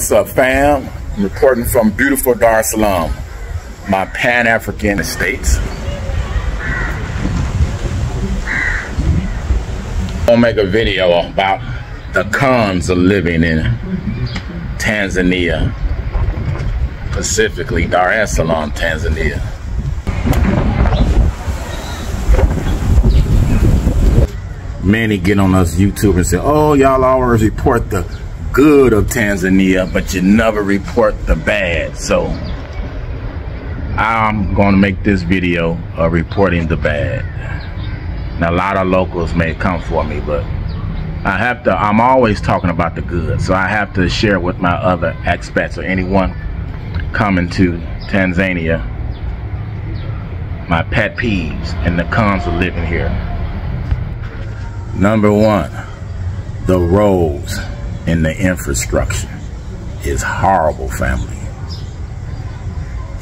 What's up, fam? I'm reporting from beautiful Dar es Salaam, my Pan-African estates. I'll make a video about the cons of living in Tanzania, specifically Dar es Salaam, Tanzania. Many get on us YouTube and say, oh, y'all always report the good of Tanzania, but you never report the bad. So I'm going to make this video of reporting the bad. Now, a lot of locals may come for me, but I'm always talking about the good. So I have to share with my other expats or anyone coming to Tanzania my pet peeves and the cons of living here. Number one, the roads and the infrastructure is horrible, family.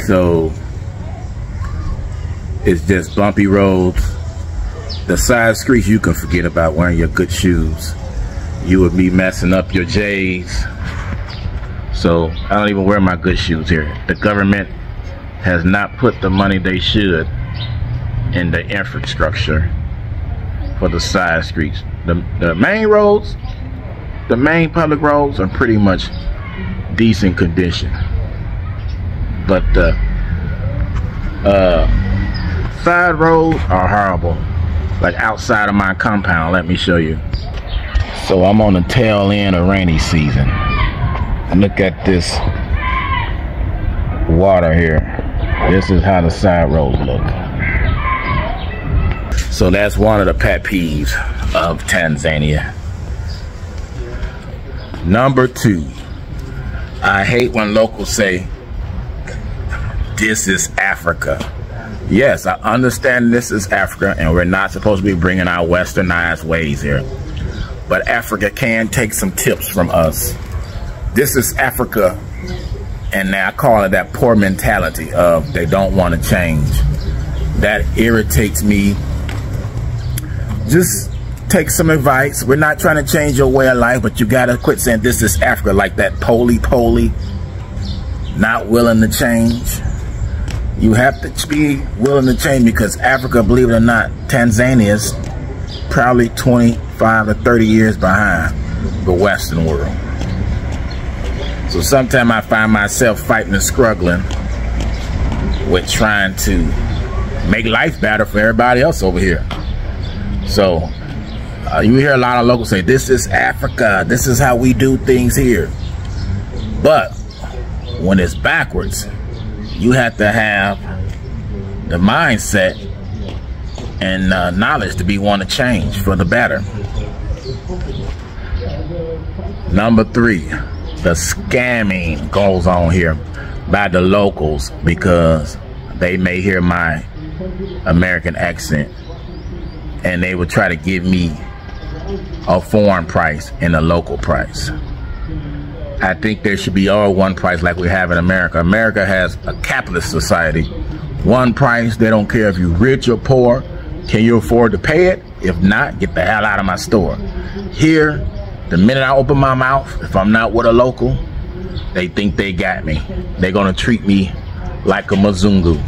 So it's just bumpy roads. The side streets, you can forget about wearing your good shoes. You would be messing up your J's. So I don't even wear my good shoes here. The government has not put the money they should in the infrastructure for the side streets. The main roads, the main public roads are pretty much decent condition, but the side roads are horrible. Like outside of my compound, let me show you. So I'm on the tail end of rainy season. Look at this water here. This is how the side roads look. So that's one of the pet peeves of Tanzania. Number two, I hate when locals say, this is Africa. Yes, I understand this is Africa and we're not supposed to be bringing our westernized ways here. But Africa can take some tips from us. This is Africa, and I call it that poor mentality of they don't want to change. That irritates me. Just take some advice. We're not trying to change your way of life, but you gotta quit saying this is Africa like that poly, not willing to change. You have to be willing to change because Africa, believe it or not, Tanzania is probably 25 to 30 years behind the Western world. So sometimes I find myself fighting and struggling with trying to make life better for everybody else over here. So you hear a lot of locals say, this is Africa, this is how we do things here. But when it's backwards, you have to have the mindset and knowledge to want to change for the better. Number three, the scamming goes on here by the locals because they may hear my American accent and they would try to give me a foreign price and a local price. I think there should be all one price like we have in America. America has a capitalist society. One price, they don't care if you're rich or poor. Can you afford to pay it? If not, get the hell out of my store. Here, the minute I open my mouth, if I'm not with a local, they think they got me. They're gonna treat me like a Muzungu.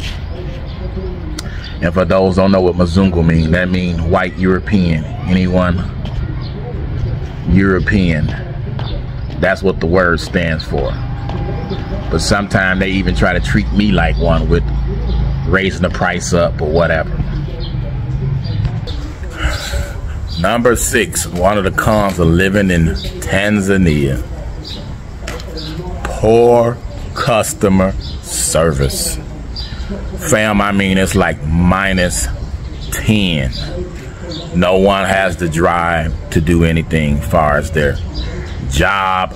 And for those who don't know what Muzungu means, that means white European. Anyone European. That's what the word stands for. But sometimes they even try to treat me like one with raising the price up or whatever. Number six, one of the cons of living in Tanzania. Poor customer service. Fam, I mean, it's like -10. No one has the drive to do anything as far as their job.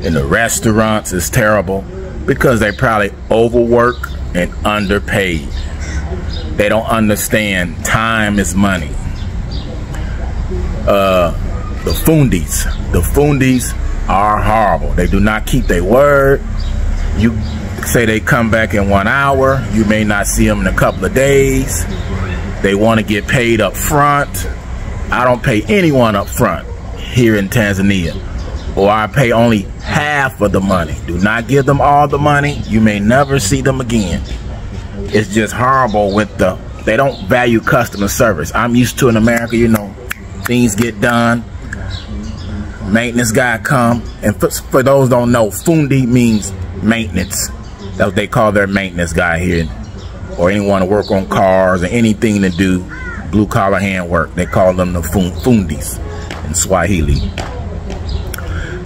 In the restaurants is terrible because they probably overwork and underpaid. They don't understand time is money. The fundis are horrible. They do not keep their word. You say they come back in 1 hour, you may not see them in a couple of days. They want to get paid up front. I don't pay anyone up front here in Tanzania. or I pay only half of the money. Do not give them all the money. You may never see them again. It's just horrible with they don't value customer service. I'm used to in America, you know, things get done. Maintenance guy come, and for those don't know, fundi means maintenance. That's what they call their maintenance guy here, or anyone to work on cars or anything to do blue collar hand work. They call them the fundis in Swahili.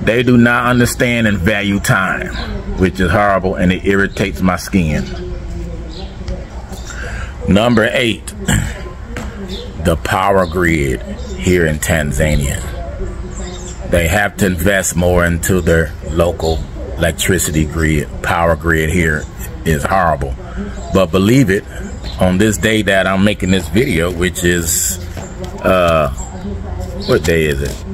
They do not understand and value time, which is horrible, and it irritates my skin. Number 8, the power grid here in Tanzania. They have to invest more into their local electricity grid. Power grid here is horrible. But believe it, on this day that I'm making this video, which is, what day is it?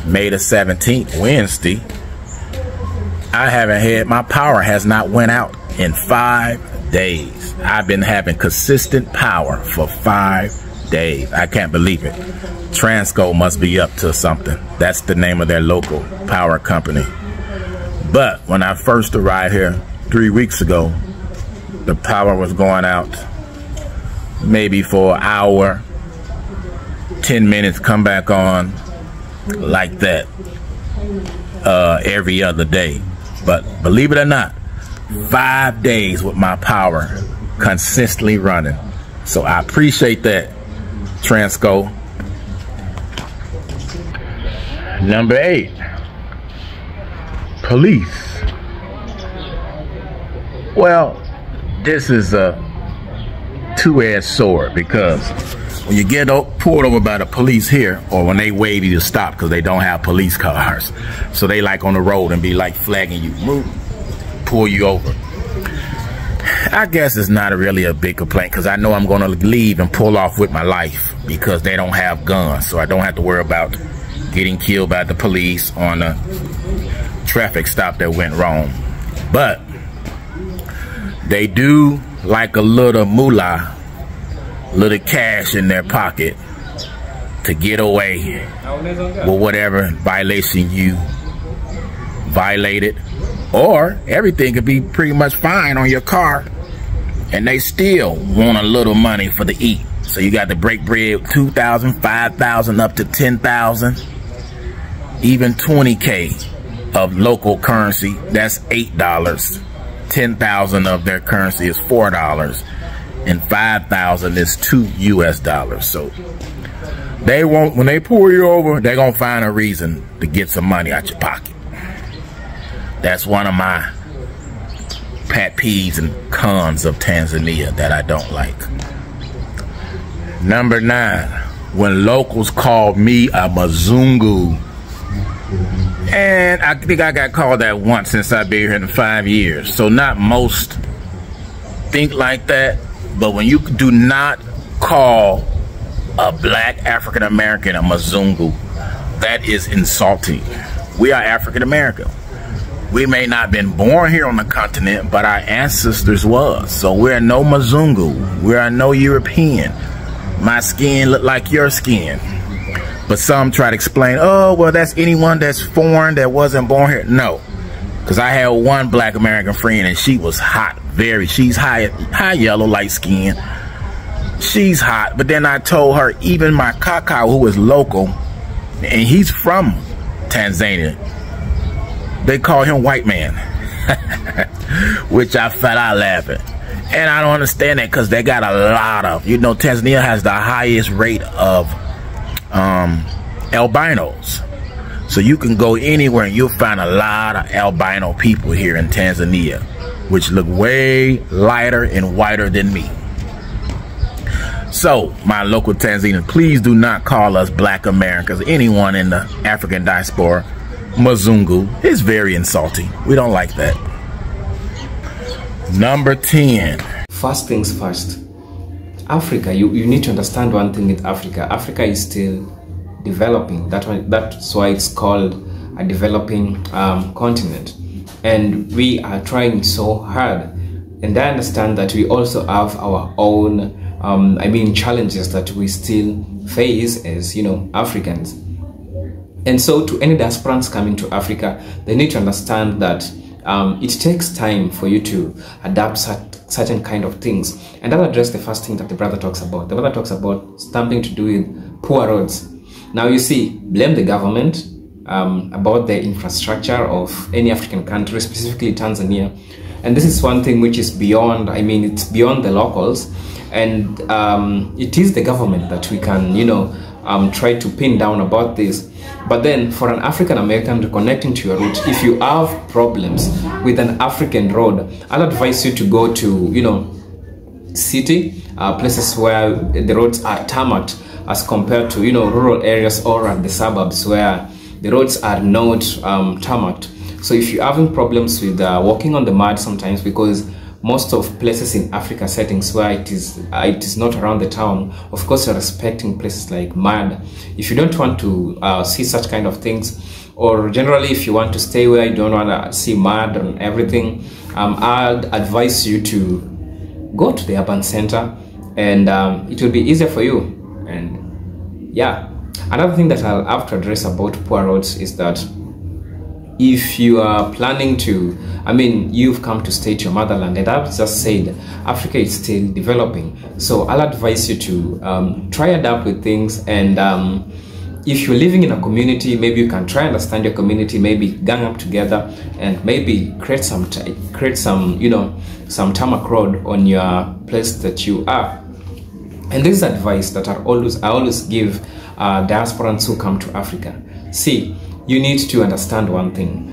May the 17th, Wednesday. I haven't had, my power has not went out in 5 days. I've been having consistent power for 5 days. I can't believe it. Transco must be up to something. That's the name of their local power company. But when I first arrived here 3 weeks ago, the power was going out maybe for an hour, 10 minutes, come back on like that every other day. But believe it or not, 5 days with my power consistently running. So I appreciate that, Transco. Number 8, police. Well, this is a two-edged sword, because when you get pulled over by the police here, or when they wave you to stop because they don't have police cars, so they like on the road and be like flagging you, move, pull you over. I guess it's not really a big complaint, because I know I'm going to leave and pull off with my life because they don't have guns, so I don't have to worry about getting killed by the police on a traffic stop that went wrong. But they do like a little moolah, little cash in their pocket to get away with whatever violation you violated. Or everything could be pretty much fine on your car, and they still want a little money for the eat. So you got to break bread, 2,000, 5,000, up to 10,000, even 20K of local currency. That's $8. 10,000 of their currency is $4, and 5,000 is $2 US. So they won't, when they pull you over, they're gonna find a reason to get some money out your pocket. That's one of my pet peeves and cons of Tanzania that I don't like. Number 9, when locals called me a mzungu. And I think I got called that once since I've been here in 5 years. So not most think like that, but when you do not call a black African American a mzungu, that is insulting. We are African American. We may not have been born here on the continent, but our ancestors was. So we're no mzungu. We are no European. My skin look like your skin. But some try to explain, oh, well, that's anyone that's foreign that wasn't born here. No, because I had one black American friend, and she was hot, she's high yellow, light skin. She's hot. But then I told her, even my kaka, who is local, and he's from Tanzania, they call him white man, which I fell out laughing. And I don't understand that, because they got a lot of, you know, Tanzania has the highest rate of albinos. So you can go anywhere and you'll find a lot of albino people here in Tanzania, which look way lighter and whiter than me. So my local Tanzanians, please do not call us black Americans, anyone in the African diaspora, mzungu. It's very insulting. We don't like that. Number 10. First things first. Africa, you need to understand one thing with Africa. Africa is still developing. That's why it's called a developing continent. And we are trying so hard. And I understand that we also have our own, challenges that we still face as, Africans. And so to any diasporans coming to Africa, they need to understand that it takes time for you to adapt certain kind of things. And I'll address the first thing that the brother talks about. The brother talks about something to do with poor roads. Now you see, blame the government about the infrastructure of any African country, specifically Tanzania. And this is one thing which is beyond, I mean, it's beyond the locals. And it is the government that we can, you know, try to pin down about this. But then for an African American reconnecting to your roots, if you have problems with an African road, I'll advise you to go to, you know, city places where the roads are tarmacked, as compared to, you know, rural areas or at the suburbs where the roads are not tarmacked. So if you're having problems with walking on the mud sometimes, because most of places in Africa settings where it is not around the town, of course you're respecting places like mud. If you don't want to see such kind of things, or generally if you want to stay where you don't want to see mud and everything, I'd advise you to go to the urban center, and it will be easier for you. And yeah, another thing that I'll have to address about poor roads is that if you are planning to, I mean, you've come to stay to your motherland, and I've just said Africa is still developing. So I'll advise you to try adapt with things. And if you're living in a community, maybe you can try understand your community, maybe gang up together and maybe create some you know, some tarmac road on your place that you are. And this is advice that I always give diasporans who come to Africa. See, you need to understand one thing.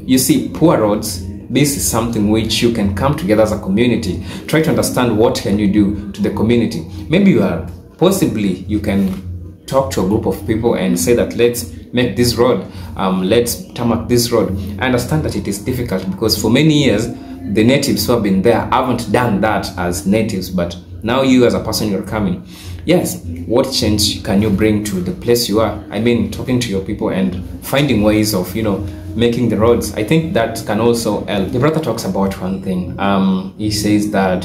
You see, poor roads, this is something which you can come together as a community. Try to understand what can you do to the community. Maybe you can talk to a group of people and say that let's make this road, let's tarmac this road. I understand that it is difficult because for many years, the natives who have been there haven't done that as natives, but now you as a person, you're coming. Yes, what change can you bring to the place you are? I mean, talking to your people and finding ways of, you know, making the roads. I think that can also help. The brother talks about one thing. He says that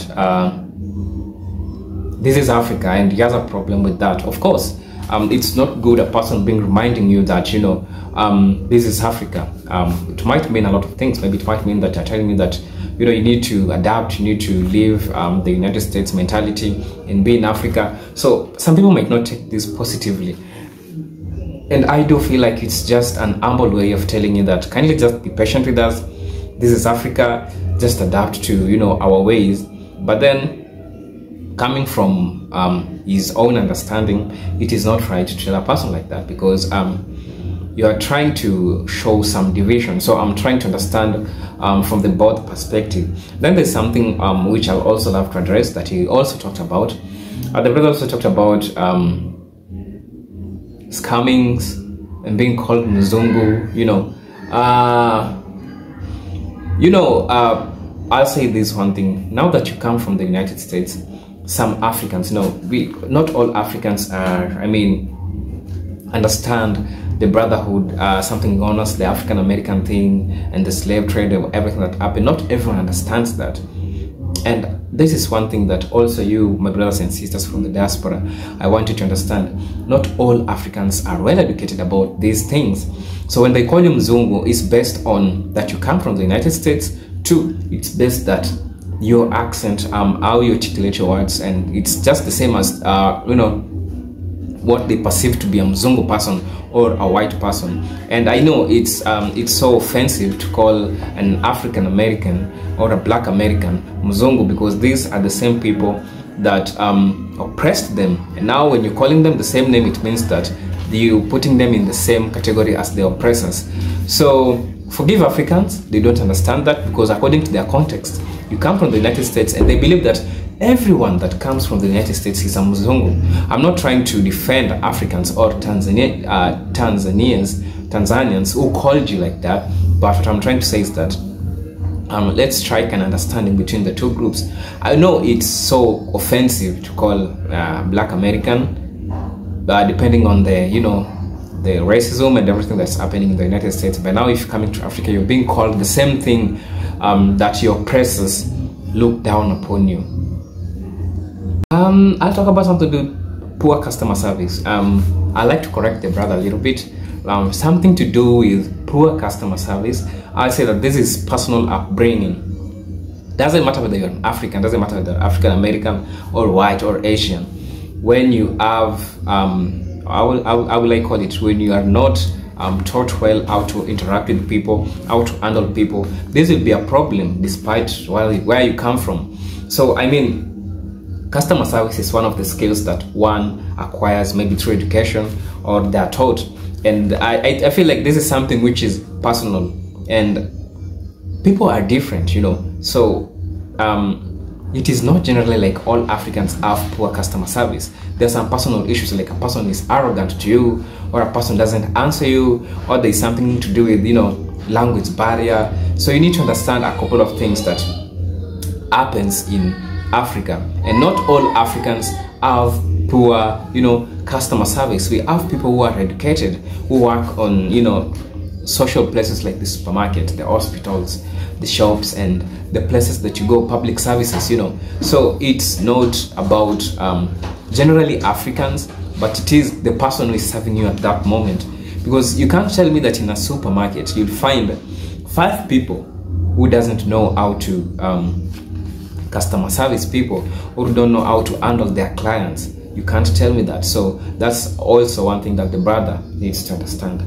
this is Africa and he has a problem with that. Of course, it's not good a person being reminding you that, you know, this is Africa. It might mean a lot of things. Maybe it might mean that you're telling me that, you know, you need to adapt, you need to live the United States mentality and be in Africa. So some people might not take this positively. And I do feel like it's just an humble way of telling you that kindly just be patient with us. This is Africa, just adapt to, you know, our ways. But then coming from his own understanding, it is not right to tell a person like that, because you are trying to show some division. So I'm trying to understand from the both perspective. Then there's something which I'll also love to address that he also talked about. The brother also talked about scammings and being called mzungu. I'll say this one thing. Now that you come from the United States, some Africans, not all Africans are, understand the brotherhood, something known as the African American thing and the slave trade and everything that happened. Not everyone understands that. And this is one thing that also you, my brothers and sisters from the diaspora, I want you to understand. Not all Africans are well educated about these things. So when they call you Mzungu, it's based on that you come from the United States. Two, it's based that your accent, how you articulate your words, and it's just the same as what they perceive to be a Mzungu person or a white person. And I know it's so offensive to call an African American or a black American Mzungu, because these are the same people that oppressed them. And now when you're calling them the same name, it means that you're putting them in the same category as the oppressors. So forgive Africans, they don't understand that, because according to their context, you come from the United States and they believe that everyone that comes from the United States is a Muzungu. I'm not trying to defend Africans or Tanzanians who called you like that, but what I'm trying to say is that let's strike an understanding between the two groups. I know it's so offensive to call Black American, depending on the the racism and everything that's happening in the United States. But now if you're coming to Africa, you're being called the same thing that your oppressors look down upon you. I'll talk about something to do poor customer service. I like to correct the brother a little bit. something to do with poor customer service. I say that this is personal upbringing. Doesn't matter whether you're an African, doesn't matter whether you're African American or white or Asian. When you have, I will like call it, when you are not taught well how to interact with people, how to handle people, this will be a problem despite where you come from. So I mean, customer service is one of the skills that one acquires maybe through education or they are taught. And I feel like this is something which is personal, and people are different, you know. So it is not generally like all Africans have poor customer service. There's some personal issues, like a person is arrogant to you, or a person doesn't answer you, or there's something to do with, you know, language barrier. So you need to understand a couple of things that happens in Africa. And not all Africans have poor, you know, customer service. We have people who are educated, who work on, you know, social places like the supermarket, the hospitals, the shops, and the places that you go, public services, you know. So it's not about generally Africans, but it is the person who is serving you at that moment. Because you can't tell me that in a supermarket you'll find 5 people who doesn't know how to customer service people, or don't know how to handle their clients. You can't tell me that. So that's also one thing that the brother needs to understand.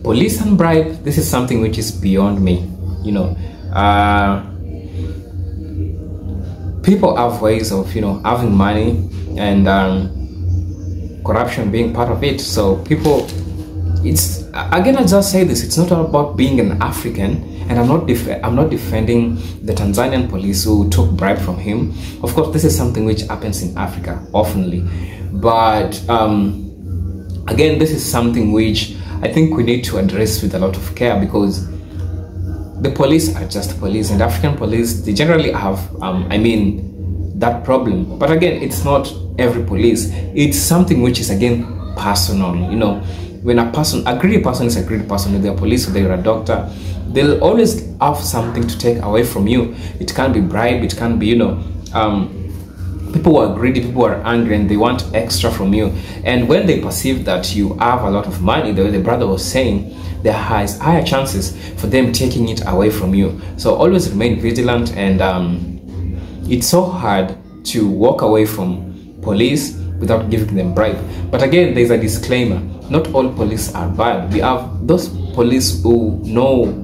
Police and bribe, this is something which is beyond me, you know. People have ways of, you know, having money, and corruption being part of it. So people, it's, again, I just say this, it's not all about being an African. And I'm not defending the Tanzanian police who took bribe from him. Of course, this is something which happens in Africa oftenly. But again, this is something which I think we need to address with a lot of care, because the police are just police, and African police, they generally have, I mean, that problem. But again, it's not every police. It's something which is, again, personal, you know. When a person, a greedy person is a greedy person, if they're a police or they're a doctor, they'll always have something to take away from you. It can be bribe, it can be, you know, people who are greedy, people who are angry, and they want extra from you. And when they perceive that you have a lot of money, the way the brother was saying, there are higher chances for them taking it away from you. So always remain vigilant. And it's so hard to walk away from police without giving them bribe. But again, there's a disclaimer. Not all police are bad. We have those police who know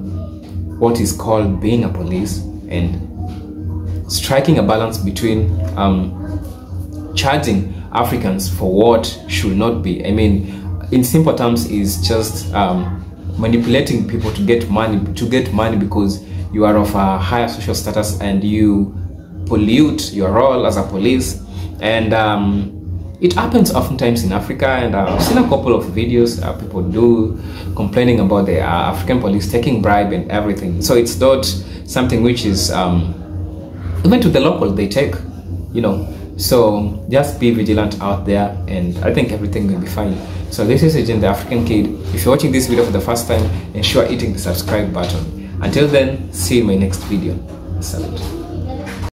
what is called being a police, and striking a balance between charging Africans for what should not be. I mean, in simple terms, is just manipulating people to get money because you are of a higher social status, and you pollute your role as a police. And it happens oftentimes in Africa, and I've seen a couple of videos people do complaining about the African police taking bribe and everything. So it's not something which is even to the local they take, you know. So just be vigilant out there, and I think everything will be fine. So this is Agent the African Kid. If you're watching this video for the first time, ensure hitting the subscribe button. Until then, see you in my next video. Salute.